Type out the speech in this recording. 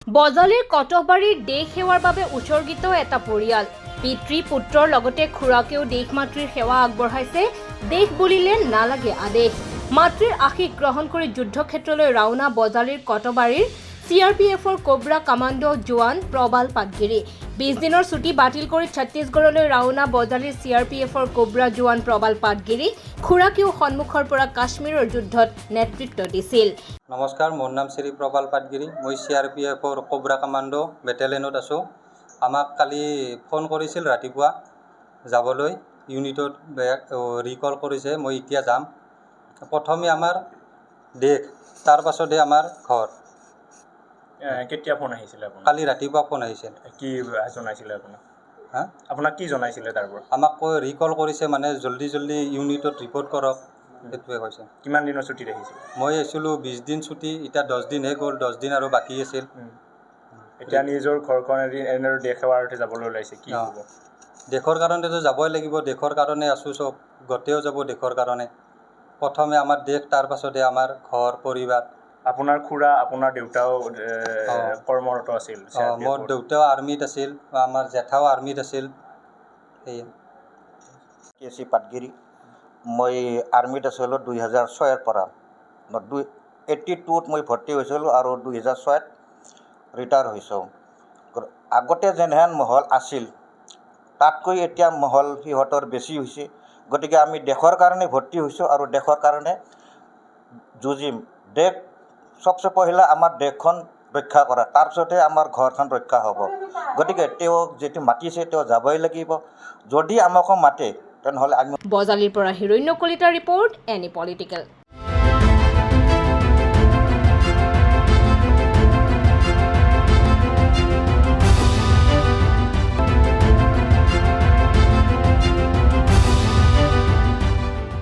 বজালিৰ কটহবাৰীৰ দেশ সেৱাৰ বাবে উৎসৰ্গিত এটা পৰিয়াল পিতৃ পুত্ৰৰ লগতে খুৰাকেও দেশ মাতৃৰ সেৱা আগবঢ়াইছে। দেশ বুলিলে নালাগে আদেশ। মাতৃৰ আশীষ গ্ৰহণ কৰি যুদ্ধক্ষেত্ৰলৈ ৰাওনা বজালিৰ কটহবাৰীৰ CRPFৰ কোবৰা কামাণ্ডো জোৱান প্ৰবাল পাটগিৰি। 20 দিনৰ ছুটি বাতিল কৰি ছত্তীশগড়লৈ ৰাওনা বজালিৰ CRPFৰ কোবৰা জোৱান প্ৰবাল পাটগিৰি। খুৰাকেও সন্মুখৰ পৰা কাশ্মীৰৰ যুদ্ধত নেতৃত্ব দিছিল। নমস্কাৰ, মোৰ নাম শ্ৰী প্ৰবাল পাটগিৰি। মই CRPFৰ কোবৰা কামাণ্ডো বেটেলিয়নত আছোঁ। আমাক কালি ফোন কৰিছিল ৰাতিপুৱা যাবলৈ, ইউনিটত ৰিকল কৰিছে। মই এতিয়া যাম। প্ৰথমে আমাৰ দেশ, তাৰ পাছতে আমাৰ ঘৰ। কেতিয়া ফোন আহিছিলে আপোনাৰ? কালি ৰাতিপুৱা ফোন আহিছিল। কি জনাইছিলে আপোনাক? হা? আপোনাক কি জনাইছিলে তাৰ পৰা? আমাক ৰিকল কৰিছে, মানে জল্দি ইউনিটত ৰিপৰ্ট কৰক, সেইটোৱে কৈছে। কিমান দিনৰ ছুটীত আহিছিল? মই আছিলোঁ 20 দিন ছুটী, এতিয়া 10 দিনহে গ'ল, 10 দিন আৰু বাকী আছিল। এতিয়া নিজৰ ঘৰখন এনেদৰে দেশ সেৱাৰ অৰ্থে যাবলৈ ওলাইছে, কি হ'ব? দেশৰ কাৰণেতো যাবই লাগিব, দেশৰ কাৰণে আছোঁ, চব গোটেও যাব দেশৰ কাৰণে। প্ৰথমে আমাৰ দেশ, তাৰ পাছতে আমাৰ ঘৰ পৰিবাৰ। আপোনাৰ খুৰা, আপোনাৰ দেউতাও কৰ্মৰত আছিল? মোৰ দেউতাও আৰ্মিত আছিল, আমাৰ জেঠাও আৰ্মিত আছিল। সেয়ে KC পাটগিৰি। মই আৰ্মিত আছিলোঁ 2006ৰ পৰা। 82ত মই ভৰ্তি হৈছিলোঁ আৰু 2006ত ৰিটায়াৰ হৈছোঁ। আগতে যেনেহেন মহল আছিল, তাতকৈ এতিয়া মহল সিহঁতৰ বেছি হৈছে। গতিকে আমি দেশৰ কাৰণে ভৰ্তি হৈছোঁ আৰু দেশৰ কাৰণে যুঁজিম। দেশ চবচে পহিলা আমাৰ দেশখন ৰক্ষা কৰা, তাৰপিছতহে আমাৰ ঘৰখন ৰক্ষা হ'ব। গতিকে তেওঁ যিটো মাতিছে, তেওঁ যাবই লাগিব। যদি আমাকো মাতে তেনেহ'লে আমি। বজালিৰ পৰা হিৰণ্য কলিতাৰ ৰিপৰ্ট, এনি পলিটিকেল।